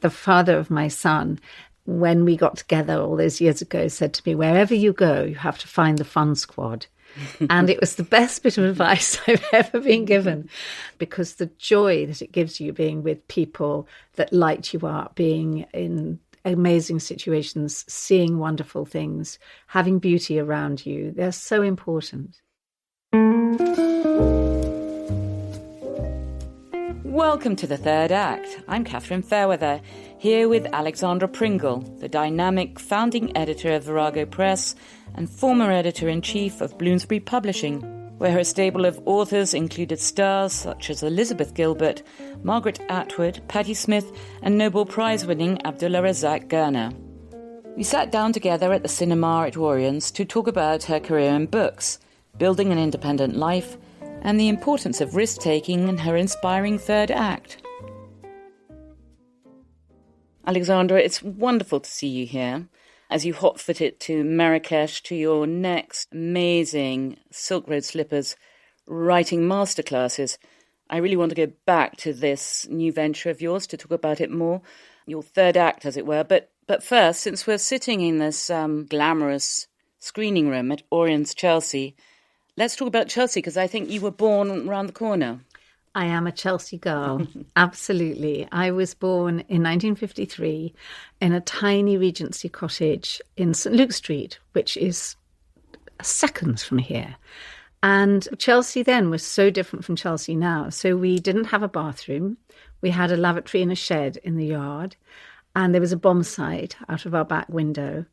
the father of my son, when we got together all those years ago, said to me, wherever you go, you have to find the fun squad. And it was the best bit of advice I've ever been given, because the joy that it gives you being with people that light you up, being in amazing situations, seeing wonderful things, having beauty around you, they're so important. Welcome to the third act. I'm Catherine Fairweather, here with Alexandra Pringle, the dynamic founding editor of Virago Press and former editor-in-chief of Bloomsbury Publishing, where her stable of authors included stars such as Elizabeth Gilbert, Margaret Atwood, Patti Smith, and Nobel Prize-winning Abdullah Razak Gurna. We sat down together at the cinema at Oriens to talk about her career in books, building an independent life, and the importance of risk-taking in her inspiring third act. Alexandra, it's wonderful to see you here as you hot-foot it to Marrakesh, to your next amazing Silk Road slippers writing masterclasses. I really want to go back to this new venture of yours to talk about it more, your third act, as it were. But first, since we're sitting in this glamorous screening room at Oriens, Chelsea, let's talk about Chelsea, because I think you were born around the corner. I am a Chelsea girl, absolutely. I was born in 1953 in a tiny Regency cottage in St Luke Street, which is seconds from here. And Chelsea then was so different from Chelsea now. So we didn't have a bathroom. We had a lavatory in a shed in the yard. And there was a bomb site out of our back window.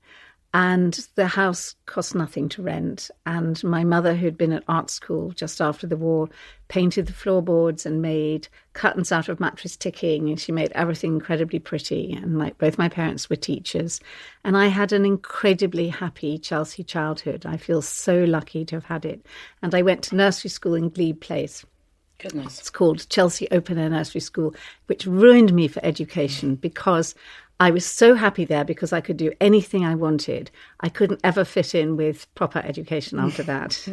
And the house cost nothing to rent. And my mother, who'd been at art school just after the war, painted the floorboards and made curtains out of mattress ticking. And she made everything incredibly pretty. And both my parents were teachers. And I had an incredibly happy Chelsea childhood. I feel so lucky to have had it. And I went to nursery school in Glebe Place. Goodness. It's called Chelsea Open Air Nursery School, which ruined me for education because I was so happy there because I could do anything I wanted. I couldn't ever fit in with proper education after that.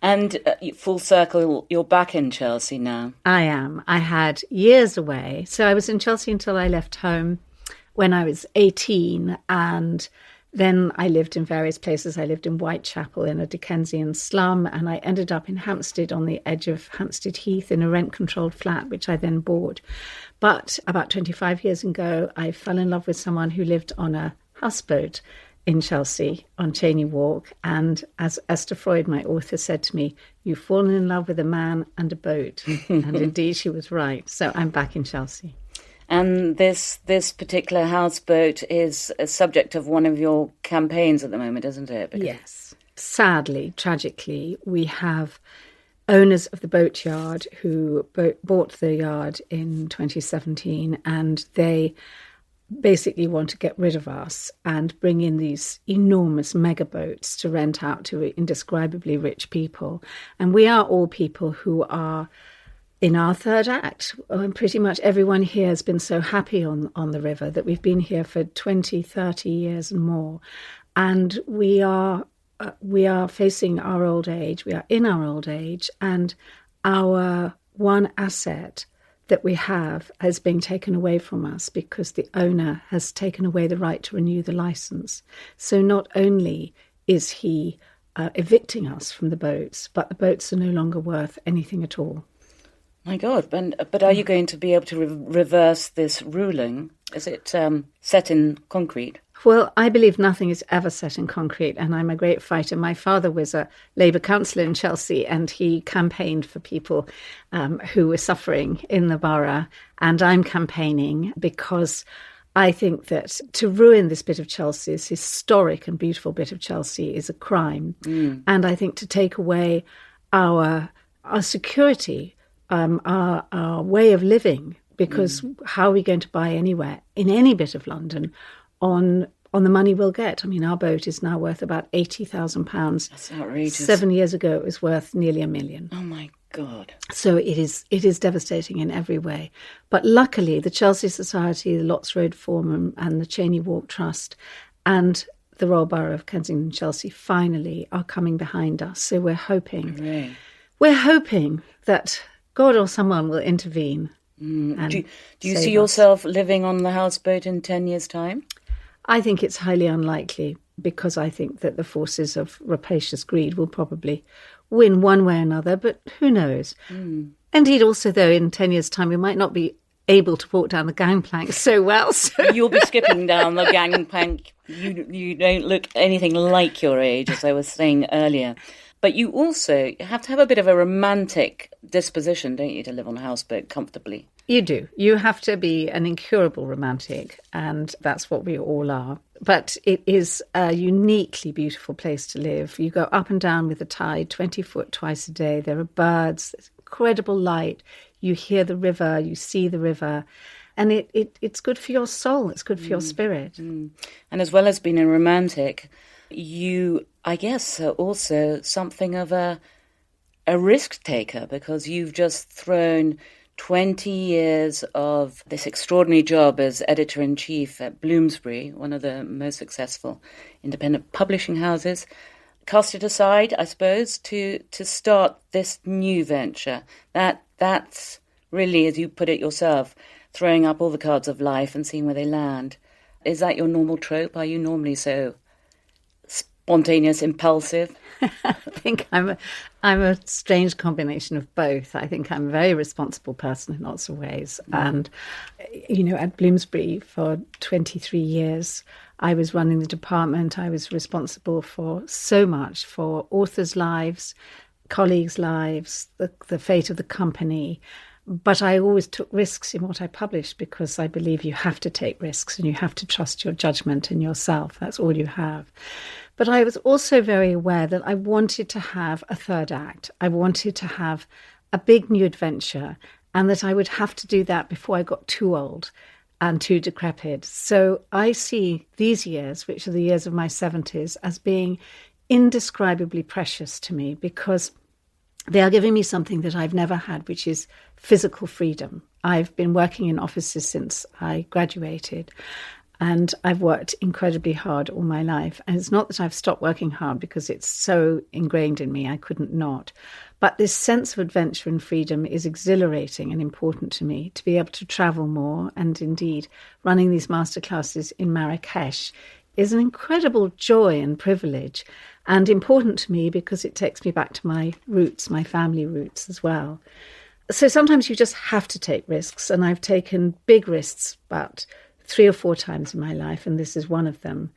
And full circle, you're back in Chelsea now. I am. I had years away. So I was in Chelsea until I left home when I was 18. And then I lived in various places. I lived in Whitechapel in a Dickensian slum. And I ended up in Hampstead on the edge of Hampstead Heath in a rent-controlled flat, which I then bought. But about 25 years ago, I fell in love with someone who lived on a houseboat in Chelsea on Cheyne Walk. And as Esther Freud, my author, said to me, "You've fallen in love with a man and a boat." And indeed, she was right. So I'm back in Chelsea. And this particular houseboat is a subject of one of your campaigns at the moment, isn't it? Because... Yes. Sadly, tragically, we have owners of the boatyard who bought the yard in 2017, and they basically want to get rid of us and bring in these enormous mega boats to rent out to indescribably rich people. And we are all people who are in our third act. And pretty much everyone here has been so happy on the river that we've been here for 20, 30 years and more. And we are facing our old age. We are in our old age, and our one asset that we have has been taken away from us because the owner has taken away the right to renew the license. So not only is he evicting us from the boats, but the boats are no longer worth anything at all. My God, but are you going to be able to reverse this ruling? Is it set in concrete? Well, I believe nothing is ever set in concrete, and I'm a great fighter. My father was a Labour councillor in Chelsea, and he campaigned for people who were suffering in the borough, and I'm campaigning because I think that to ruin this bit of Chelsea, this historic and beautiful bit of Chelsea, is a crime. And I think to take away our security, our way of living, because how are we going to buy anywhere in any bit of London on the money we'll get? I mean, our boat is now worth about £80,000. That's outrageous. 7 years ago, it was worth nearly £1 million. Oh my God! So it is devastating in every way. But luckily, the Chelsea Society, the Lots Road Forum, and the Cheyne Walk Trust, and the Royal Borough of Kensington and Chelsea finally are coming behind us. So we're hoping that God or someone will intervene Do you see yourself living on the houseboat in 10 years' time? I think it's highly unlikely, because I think that the forces of rapacious greed will probably win one way or another, but who knows? Indeed, also, though, in 10 years' time, we might not be able to walk down the gangplank so well. So. You'll be skipping down the gangplank. You don't look anything like your age, as I was saying earlier. But you also have to have a bit of a romantic disposition, don't you, to live on a houseboat comfortably? You do. You have to be an incurable romantic, and that's what we all are. But it is a uniquely beautiful place to live. You go up and down with the tide, 20 foot twice a day. There are birds, there's incredible light. You hear the river, you see the river. And it's good for your soul. It's good for your spirit. And as well as being a romantic, you, I guess, are also something of a risk taker, because you've just thrown 20 years of this extraordinary job as editor-in-chief at Bloomsbury, one of the most successful independent publishing houses, cast it aside, I suppose, to start this new venture. That's really, as you put it yourself, throwing up all the cards of life and seeing where they land. Is that your normal trope? Are you normally so spontaneous, impulsive? I think I'm a strange combination of both. I think I'm a very responsible person in lots of ways. And, at Bloomsbury for 23 years, I was running the department. I was responsible for so much, for authors' lives, colleagues' lives, the fate of the company. But I always took risks in what I published, because I believe you have to take risks and you have to trust your judgment in yourself. That's all you have. But I was also very aware that I wanted to have a third act. I wanted to have a big new adventure, and that I would have to do that before I got too old and too decrepit. So I see these years, which are the years of my 70s, as being indescribably precious to me, because they are giving me something that I've never had, which is physical freedom. I've been working in offices since I graduated, and I've worked incredibly hard all my life. And it's not that I've stopped working hard, because it's so ingrained in me, I couldn't not. But this sense of adventure and freedom is exhilarating and important to me, to be able to travel more. And indeed, running these masterclasses in Marrakesh is an incredible joy and privilege, and important to me because it takes me back to my roots, my family roots as well. So sometimes you just have to take risks, and I've taken big risks about 3 or 4 times in my life, and this is one of them.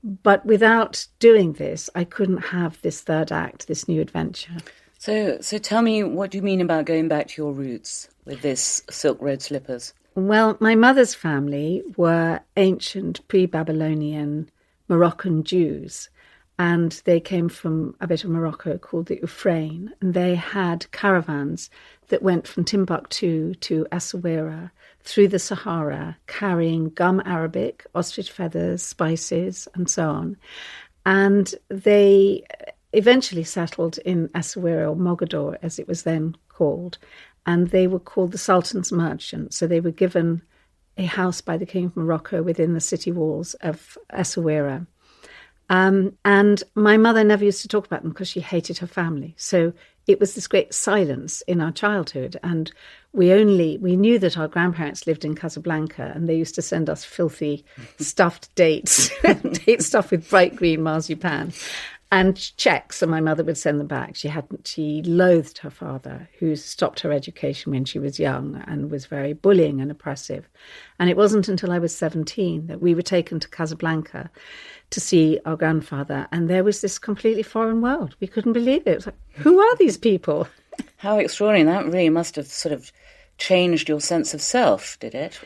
But without doing this, I couldn't have this third act, this new adventure. So tell me, what do you mean about going back to your roots with this Silk Road slippers? Well, my mother's family were ancient pre-Babylonian Moroccan Jews, and they came from a bit of Morocco called the Ufrain, and they had caravans that went from Timbuktu to Essaouira through the Sahara, carrying gum arabic, ostrich feathers, spices, and so on. And they eventually settled in Essaouira, or Mogador, as it was then called, and they were called the Sultan's merchants. So they were given a house by the King of Morocco within the city walls of Essaouira. And my mother never used to talk about them because she hated her family. So it was this great silence in our childhood. And we knew that our grandparents lived in Casablanca, and they used to send us filthy stuffed dates, dates stuffed with bright green marzipan, and checks, and my mother would send them back. She loathed her father, who stopped her education when she was young and was very bullying and oppressive. And it wasn't until I was 17 that we were taken to Casablanca to see our grandfather, and there was this completely foreign world. We couldn't believe it. It was like, who are these people? How extraordinary. That really must have sort of changed your sense of self, did it?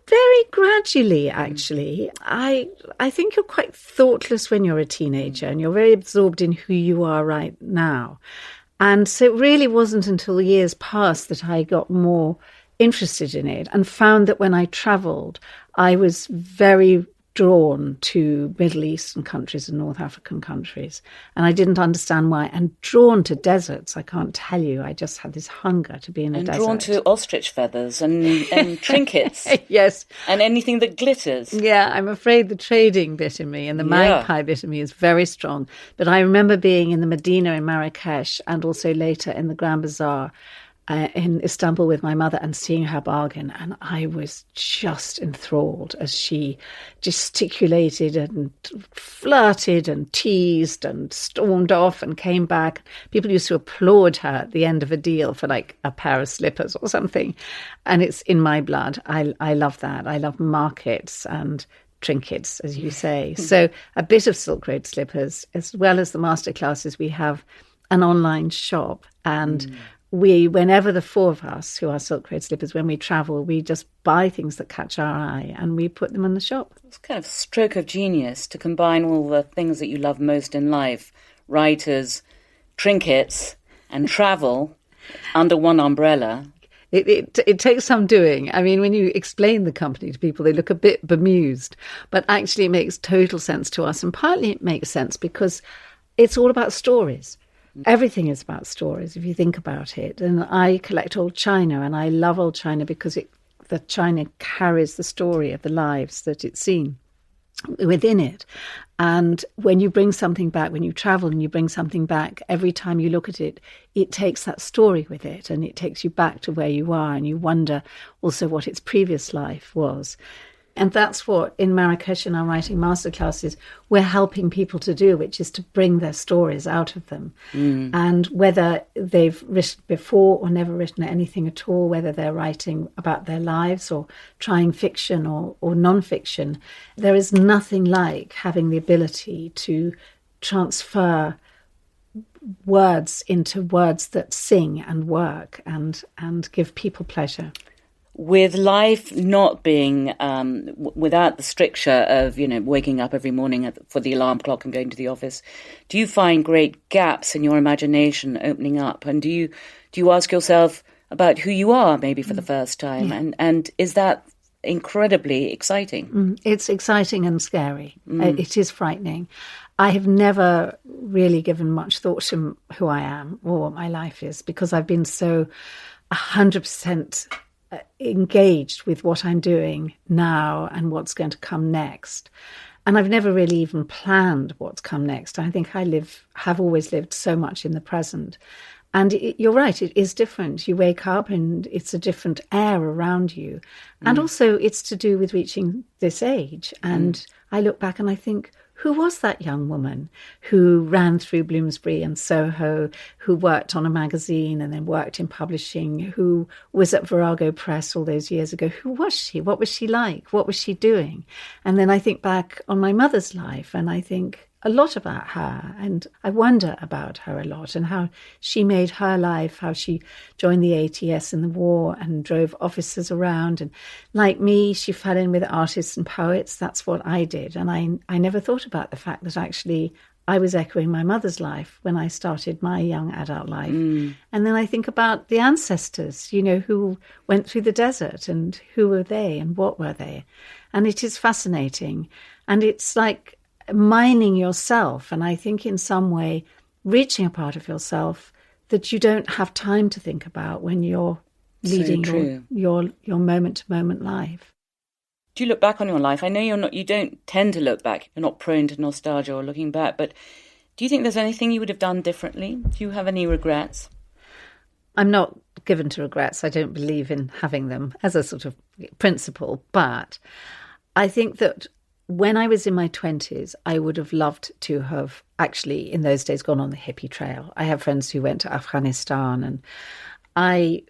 Very gradually, actually. I think you're quite thoughtless when you're a teenager, and you're very absorbed in who you are right now. And so it really wasn't until years passed that I got more interested in it, and found that when I travelled, I was very drawn to Middle Eastern countries and North African countries. And I didn't understand why. And drawn to deserts, I can't tell you. I just had this hunger to be in a desert. And drawn to ostrich feathers and trinkets. Yes. And anything that glitters. Yeah, I'm afraid the trading bit in me and the magpie bit in me is very strong. But I remember being in the Medina in Marrakesh, and also later in the Grand Bazaar, in Istanbul with my mother and seeing her bargain. And I was just enthralled as she gesticulated and flirted and teased and stormed off and came back. People used to applaud her at the end of a deal for like a pair of slippers or something. And it's in my blood. I love that. I love markets and trinkets, as you say. So a bit of Silk Road slippers, as well as the masterclasses. We have an online shop, and whenever the four of us who are Silk Road slippers, when we travel, we just buy things that catch our eye and we put them in the shop. It's kind of a stroke of genius to combine all the things that you love most in life, writers, trinkets and travel under one umbrella. It takes some doing. I mean, when you explain the company to people, they look a bit bemused, but actually it makes total sense to us. And partly it makes sense because it's all about stories. Everything is about stories, if you think about it. And I collect old china, and I love old china because the china carries the story of the lives that it's seen within it. And when you bring something back, when you travel and you bring something back, every time you look at it, it takes that story with it, and it takes you back to where you are, and you wonder also what its previous life was. And that's what, in Marrakesh, in our writing masterclasses, we're helping people to do, which is to bring their stories out of them. And whether they've written before or never written anything at all, whether they're writing about their lives or trying fiction or non-fiction, there is nothing like having the ability to transfer words into words that sing and work and give people pleasure. With life not being, without the stricture of, waking up every morning for the alarm clock and going to the office, do you find great gaps in your imagination opening up? And do you ask yourself about who you are maybe for the first time? Yeah. And is that incredibly exciting? It's exciting and scary. It is frightening. I have never really given much thought to who I am or what my life is, because I've been so 100% engaged with what I'm doing now and what's going to come next. And I've never really even planned what's come next. I think I have always lived so much in the present. And you're right, it is different. You wake up and it's a different air around you. And also it's to do with reaching this age. And I look back and I think, who was that young woman who ran through Bloomsbury and Soho, who worked on a magazine and then worked in publishing, who was at Virago Press all those years ago? Who was she? What was she like? What was she doing? And then I think back on my mother's life and I think a lot about her, and I wonder about her a lot and how she made her life, how she joined the ATS in the war and drove officers around. And like me, she fell in with artists and poets. That's what I did. And I never thought about the fact that actually I was echoing my mother's life when I started my young adult life. And then I think about the ancestors, who went through the desert, and who were they and what were they? And it is fascinating. And it's like mining yourself, and I think in some way reaching a part of yourself that you don't have time to think about when you're leading your moment-to-moment life. Do you look back on your life? I know you don't tend to look back. You're not prone to nostalgia or looking back, but do you think there's anything you would have done differently? Do you have any regrets? I'm not given to regrets. I don't believe in having them as a sort of principle, but I think that when I was in my 20s, I would have loved to have actually, in those days, gone on the hippie trail. I have friends who went to Afghanistan, and I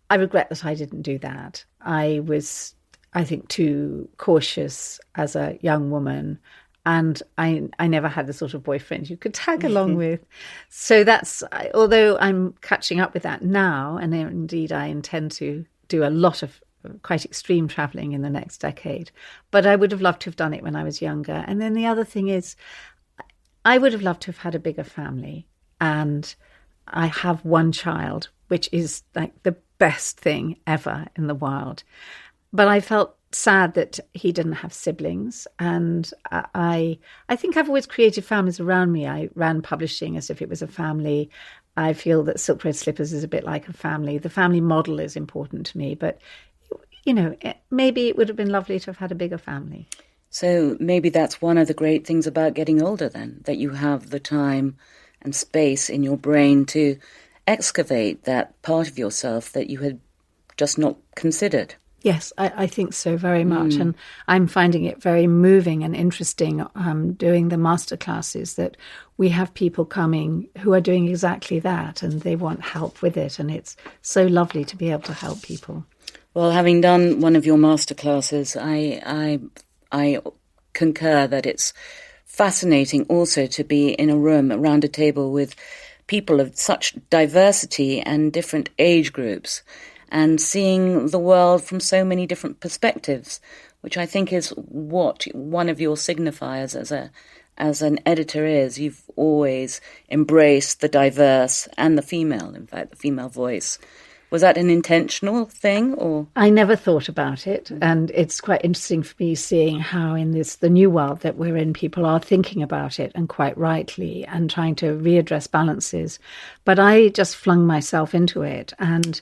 regret that I didn't do that. I was, I think, too cautious as a young woman, and I never had the sort of boyfriend you could tag along with. So although I'm catching up with that now, and indeed I intend to do a lot of quite extreme travelling in the next decade. But I would have loved to have done it when I was younger. And then the other thing is, I would have loved to have had a bigger family. And I have one child, which is like the best thing ever in the world. But I felt sad that he didn't have siblings. And I think I've always created families around me. I ran publishing as if it was a family. I feel that Silk Road Slippers is a bit like a family. The family model is important to me, but maybe it would have been lovely to have had a bigger family. So maybe that's one of the great things about getting older then, that you have the time and space in your brain to excavate that part of yourself that you had just not considered. Yes, I think so very much. And I'm finding it very moving and interesting doing the masterclasses that we have people coming who are doing exactly that and they want help with it. And it's so lovely to be able to help people. Well, having done one of your masterclasses, I concur that it's fascinating also to be in a room around a table with people of such diversity and different age groups, and seeing the world from so many different perspectives, which I think is what one of your signifiers as an editor is. You've always embraced the diverse and the female, in fact, the female voice. Was that an intentional thing, or? I never thought about it, and it's quite interesting for me seeing how in the new world that we're in, people are thinking about it, and quite rightly, and trying to readdress balances. But I just flung myself into it, and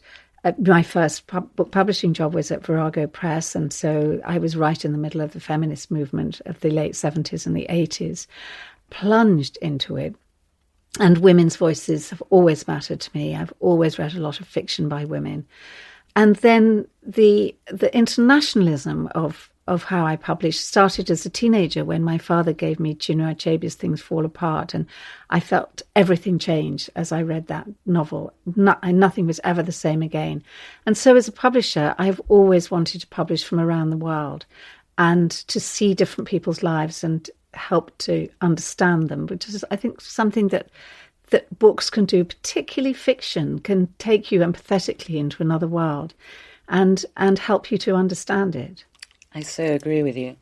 my first book publishing job was at Virago Press, and so I was right in the middle of the feminist movement of the late 70s and the 80s, plunged into it. And women's voices have always mattered to me. I've always read a lot of fiction by women. And then the internationalism of how I published started as a teenager when my father gave me Chinua Achebe's Things Fall Apart. And I felt everything change as I read that novel. Nothing was ever the same again. And so as a publisher, I've always wanted to publish from around the world and to see different people's lives and help to understand them, which is, I think, something that books can do, particularly fiction, can take you empathetically into another world and help you to understand it. I so agree with you.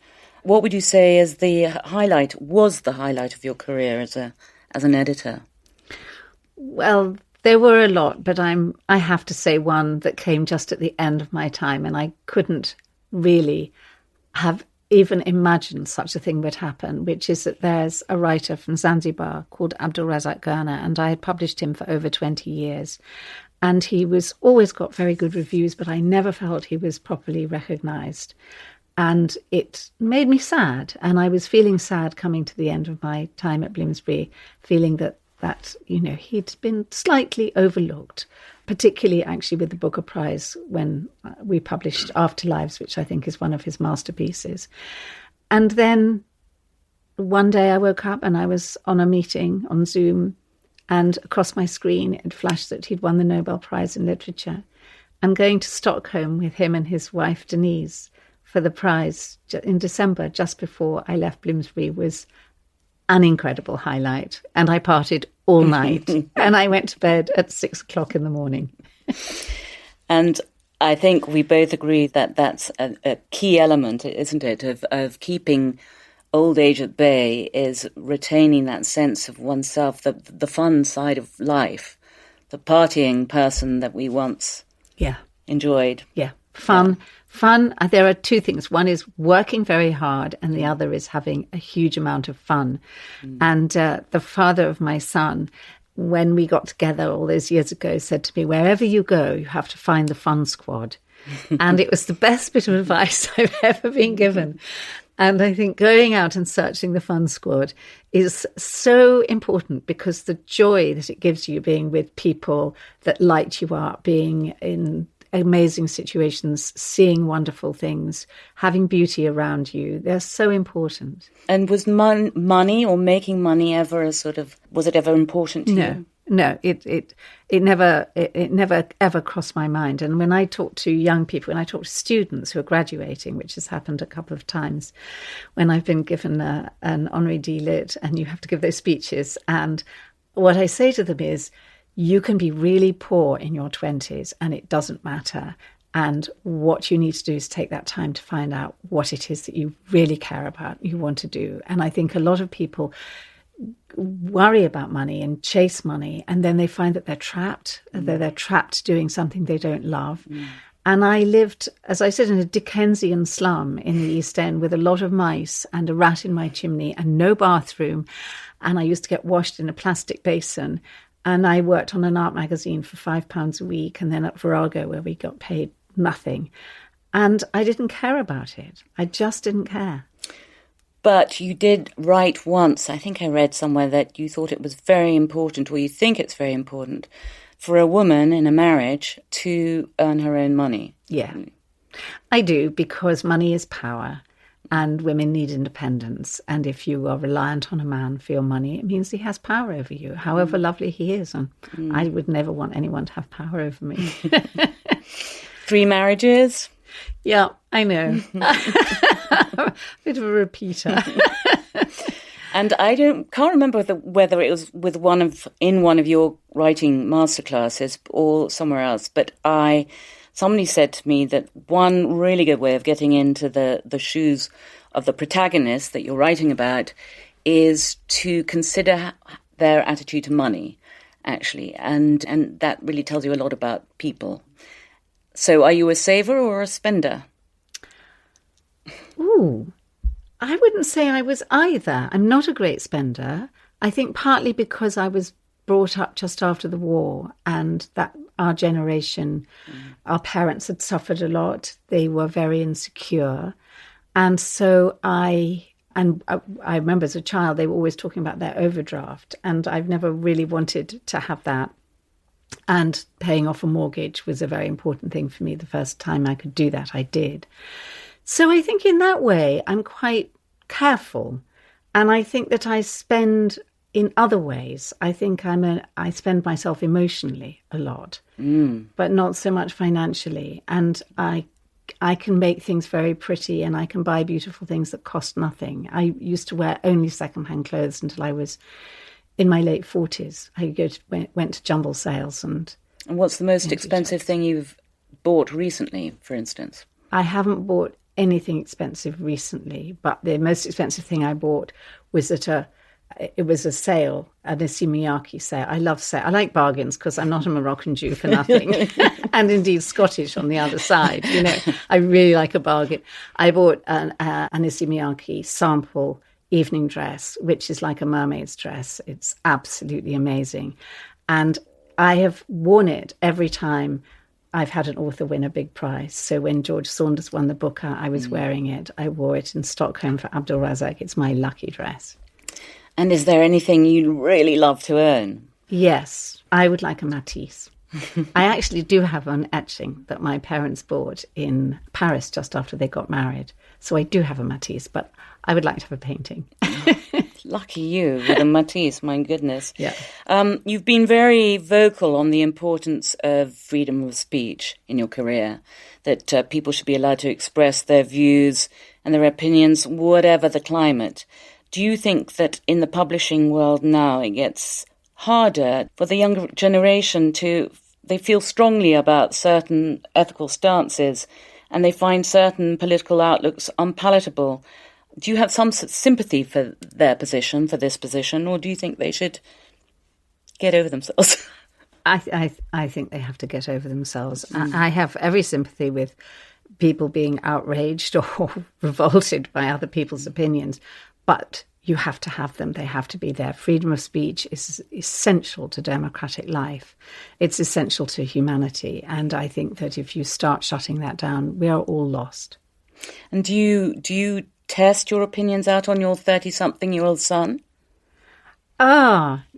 What would you say was the highlight of your career as an editor? Well, there were a lot, but I have to say one that came just at the end of my time, and I couldn't really have even imagined such a thing would happen, which is that there's a writer from Zanzibar called Abdulrazak Gurna, and I had published him for over 20 years. And he was always got very good reviews, but I never felt he was properly recognised. And it made me sad. And I was feeling sad coming to the end of my time at Bloomsbury, feeling that he'd been slightly overlooked, particularly actually with the Booker Prize when we published Afterlives, which I think is one of his masterpieces. And then one day I woke up and I was on a meeting on Zoom, and across my screen it flashed that he'd won the Nobel Prize in Literature. And going to Stockholm with him and his wife Denise for the prize in December, just before I left Bloomsbury, was an incredible highlight. And I partied all night and I went to bed at 6:00 in the morning. And I think we both agree that that's a key element, isn't it, of keeping old age at bay, is retaining that sense of oneself, the fun side of life, the partying person that we once enjoyed. Yeah, fun. There are two things. One is working very hard, and the other is having a huge amount of fun. And the father of my son, when we got together all those years ago, said to me, wherever you go, you have to find the fun squad. And it was the best bit of advice I've ever been given. And I think going out and searching the fun squad is so important, because the joy that it gives you being with people that light you up, being in amazing situations, seeing wonderful things, having beauty around you, they're so important. And was money or making money ever was it ever important to you? No, it never ever crossed my mind. And when I talk to young people, when I talk to students who are graduating, which has happened a couple of times, when I've been given an honorary D.Lit, and you have to give those speeches, and what I say to them is, you can be really poor in your 20s and it doesn't matter. And what you need to do is take that time to find out what it is that you really care about, you want to do. And I think a lot of people worry about money and chase money, and then they find that they're trapped, they're trapped doing something they don't love. And I lived, as I said, in a Dickensian slum in the East End with a lot of mice and a rat in my chimney and no bathroom. And I used to get washed in a plastic basin. And I worked on an art magazine for £5 a week, and then at Virago, where we got paid nothing. And I didn't care about it. I just didn't care. But you did write once, I think I read somewhere, that you thought it was very important, or you think it's very important, for a woman in a marriage to earn her own money. Yeah, I do, because money is power and women need independence. And if you are reliant on a man for your money, it means he has power over you, however lovely he is. And I would never want anyone to have power over me. 3 marriages? Yeah, I know. Bit of a repeater. And I can't remember whether it was with in one of your writing masterclasses or somewhere else, but somebody said to me that one really good way of getting into the shoes of the protagonist that you're writing about is to consider their attitude to money, actually, and that really tells you a lot about people. So are you a saver or a spender? Ooh, I wouldn't say I was either. I'm not a great spender. I think partly because I was brought up just after the war, and that our generation, our parents had suffered a lot. They were very insecure. And so I remember as a child, they were always talking about their overdraft, and I've never really wanted to have that. And paying off a mortgage was a very important thing for me. The first time I could do that, I did. So I think in that way, I'm quite careful. And I think that I spend in other ways. I think I spend myself emotionally a lot, but not so much financially. And I can make things very pretty, and I can buy beautiful things that cost nothing. I used to wear only secondhand clothes until I was in my late 40s. I went to jumble sales. And what's the most expensive thing you've bought recently, for instance? I haven't bought anything expensive recently, but the most expensive thing I bought was it was a sale, a Miyake sale. I love sale. I like bargains because I'm not a Moroccan Jew for nothing, and indeed Scottish on the other side. You know, I really like a bargain. I bought an Miyake sample evening dress, which is like a mermaid's dress. It's absolutely amazing, and I have worn it every time I've had an author win a big prize. So when George Saunders won the Booker, I was wearing it. I wore it in Stockholm for Abdul Razak. It's my lucky dress. And is there anything you'd really love to earn? Yes, I would like a Matisse. I actually do have an etching that my parents bought in Paris just after they got married. So I do have a Matisse, but I would like to have a painting. Lucky you with a Matisse, my goodness. Yeah. You've been very vocal on the importance of freedom of speech in your career, that people should be allowed to express their views and their opinions, whatever the climate. Do you think that in the publishing world now it gets harder for the younger generation they feel strongly about certain ethical stances and they find certain political outlooks unpalatable? Do you have some sympathy for their position, for this position, or do you think they should get over themselves? I think they have to get over themselves. I have every sympathy with people being outraged or revolted by other people's opinions, but you have to have them. They have to be there. Freedom of speech is essential to democratic life. It's essential to humanity. And I think that if you start shutting that down, we are all lost. And do you test your opinions out on your 30-something-year-old son?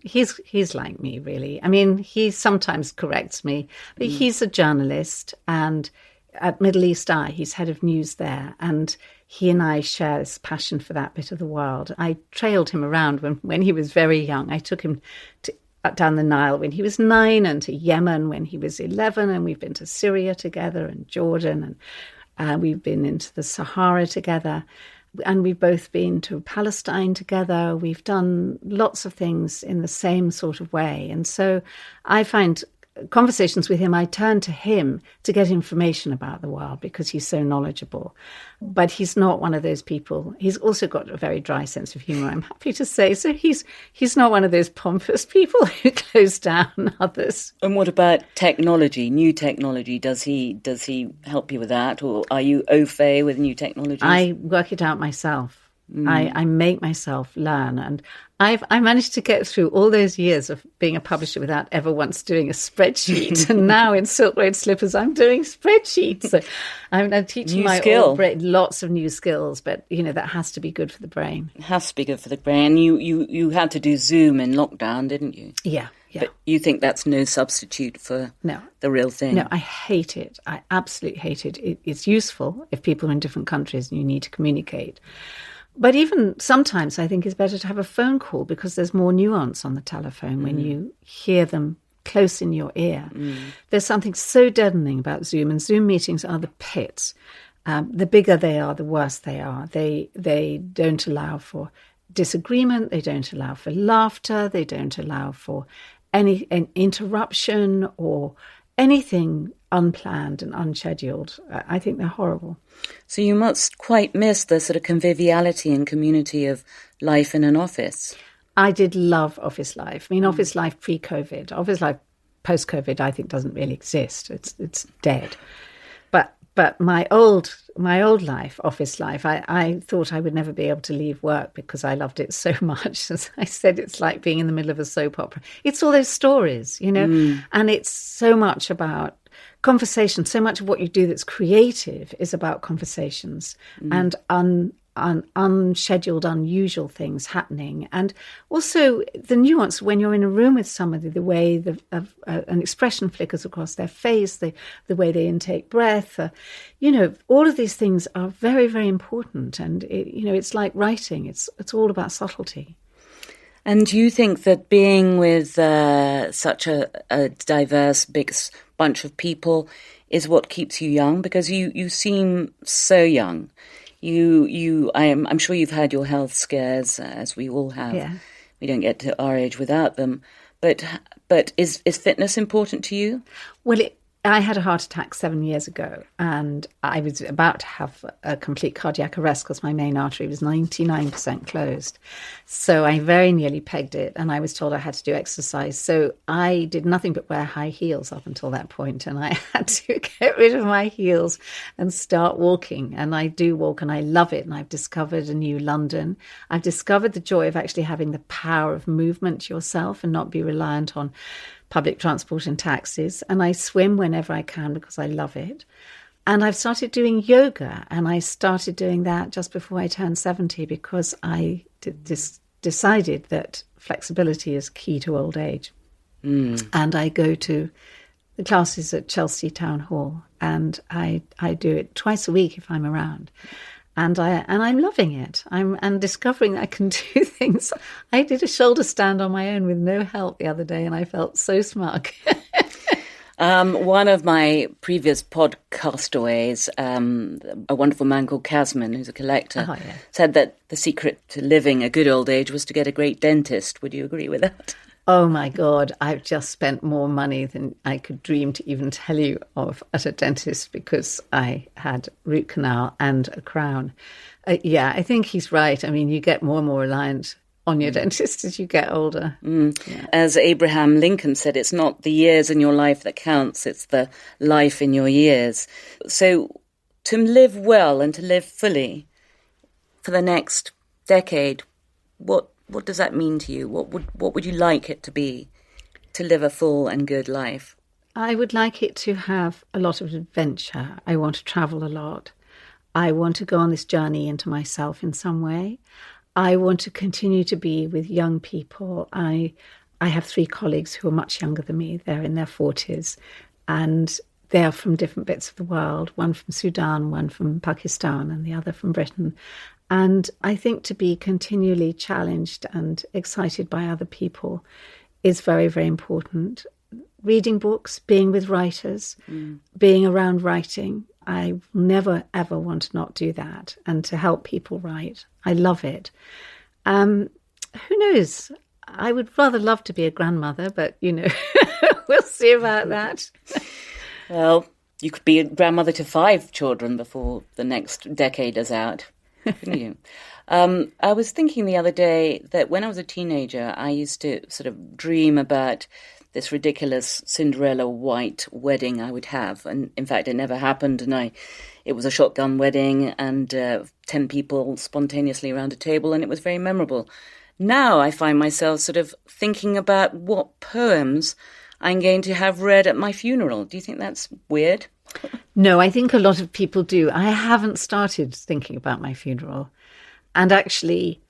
He's like me, really. I mean, he sometimes corrects me, but he's a journalist, and at Middle East Eye, he's head of news there, and he and I share this passion for that bit of the world. I trailed him around when he was very young. I took him down the Nile when he was 9, and to Yemen when he was 11, and we've been to Syria together and Jordan, and we've been into the Sahara together. And we've both been to Palestine together. We've done lots of things in the same sort of way. And so I find conversations with him, I turn to him to get information about the world because he's so knowledgeable. But he's not one of those people. He's also got a very dry sense of humour, I'm happy to say. So he's not one of those pompous people who close down others. And what about technology, new technology? Does he help you with that? Or are you au fait with new technologies? I work it out myself. I make myself learn, and I managed to get through all those years of being a publisher without ever once doing a spreadsheet. And now in Silk Road Slippers, I'm doing spreadsheets. So I'm teaching new my skill. old brain lots of new skills, but that has to be good for the brain. It has to be good for the brain. You had to do Zoom in lockdown, didn't you? Yeah. But you think that's no substitute for the real thing? No, I hate it. I absolutely hate it. It's useful if people are in different countries and you need to communicate. But even sometimes I think it's better to have a phone call because there's more nuance on the telephone when you hear them close in your ear. There's something so deadening about Zoom, and Zoom meetings are the pits. The bigger they are, the worse they are. They don't allow for disagreement. They don't allow for laughter. They don't allow for an interruption or anything unplanned and unscheduled. I think they're horrible. So you must quite miss the sort of conviviality and community of life in an office. I did love office life. I mean, office life pre-COVID. Office life post-COVID, I think, doesn't really exist. It's dead. But my old life, office life, I thought I would never be able to leave work because I loved it so much. As I said, it's like being in the middle of a soap opera. It's all those stories, and it's so much about conversation. So much of what you do that's creative is about conversations and unscheduled, unusual things happening. And also the nuance when you're in a room with somebody, the way an expression flickers across their face, the way they intake breath, all of these things are very, very important. And, it's like writing. It's all about subtlety. And do you think that being with such a diverse, big bunch of people is what keeps you young? Because you seem so young. I'm sure you've had your health scares, as we all have. Yeah. We don't get to our age without them. But is fitness important to you? Well, I had a heart attack 7 years ago, and I was about to have a complete cardiac arrest because my main artery was 99% closed. So I very nearly pegged it, and I was told I had to do exercise. So I did nothing but wear high heels up until that point, and I had to get rid of my heels and start walking. And I do walk, and I love it, and I've discovered a new London. I've discovered the joy of actually having the power of movement yourself and not be reliant on public transport and taxis, and I swim whenever I can because I love it. And I've started doing yoga, and I started doing that just before I turned 70 because I decided that flexibility is key to old age. And I go to the classes at Chelsea Town Hall, and I do it twice a week if I'm around. And I'm loving it. I'm discovering that I can do things. I did a shoulder stand on my own with no help the other day, and I felt so smug. One of my previous podcastaways, a wonderful man called Casman, who's a collector, said that the secret to living a good old age was to get a great dentist. Would you agree with that? Oh, my God. I've just spent more money than I could dream to even tell you of at a dentist because I had root canal and a crown. I think he's right. I mean, you get more and more reliant on your dentist as you get older. Yeah. As Abraham Lincoln said, it's not the years in your life that counts, it's the life in your years. So to live well and to live fully for the next decade, what does that mean to you? What would you like it to be to live a full and good life? I would like it to have a lot of adventure. I want to travel a lot. I want to go on this journey into myself in some way. I want to continue to be with young people. I have 3 colleagues who are much younger than me. They're in their 40s, and they're from different bits of the world, one from Sudan, one from Pakistan, and the other from Britain. And I think to be continually challenged and excited by other people is very, very important. Reading books, being with writers, being around writing. I never, ever want to not do that and to help people write. I love it. Who knows? I would rather love to be a grandmother, but, we'll see about that. Well, you could be a grandmother to 5 children before the next decade is out. Couldn't you? I was thinking the other day that when I was a teenager, I used to sort of dream about this ridiculous Cinderella white wedding I would have. And in fact, it never happened. And it was a shotgun wedding and 10 people spontaneously around a table, and it was very memorable. Now I find myself sort of thinking about what poems I'm going to have read at my funeral. Do you think that's weird? No, I think a lot of people do. I haven't started thinking about my funeral. And actually,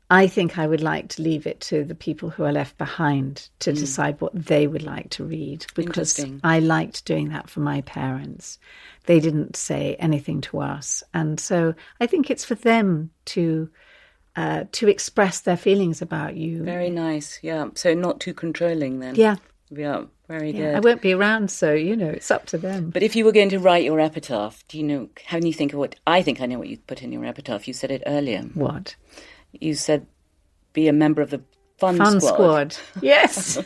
I think I would like to leave it to the people who are left behind to decide what they would like to read, because I liked doing that for my parents. They didn't say anything to us. And so I think it's for them to express their feelings about you. Very nice, yeah. So not too controlling then. Yeah. Yeah, very good. I won't be around, so, it's up to them. But if you were going to write your epitaph, how do you think of what... I think I know what you'd put in your epitaph. You said it earlier. What? You said, be a member of the Fun Squad. Yes.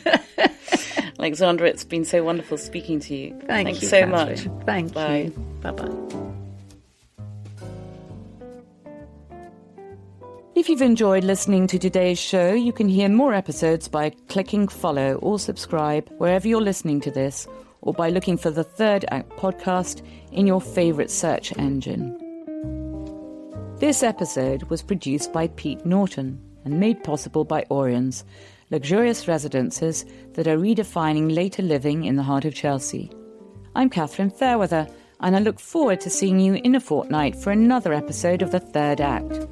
Alexandra, it's been so wonderful speaking to you. Thanks so Catherine. Much. Thank Bye. you. Bye-bye. If you've enjoyed listening to today's show, you can hear more episodes by clicking follow or subscribe wherever you're listening to this, or by looking for the Third Act podcast in your favourite search engine. This episode was produced by Pete Norton and made possible by Orions, luxurious residences that are redefining later living in the heart of Chelsea. I'm Catherine Fairweather, and I look forward to seeing you in a fortnight for another episode of the Third Act.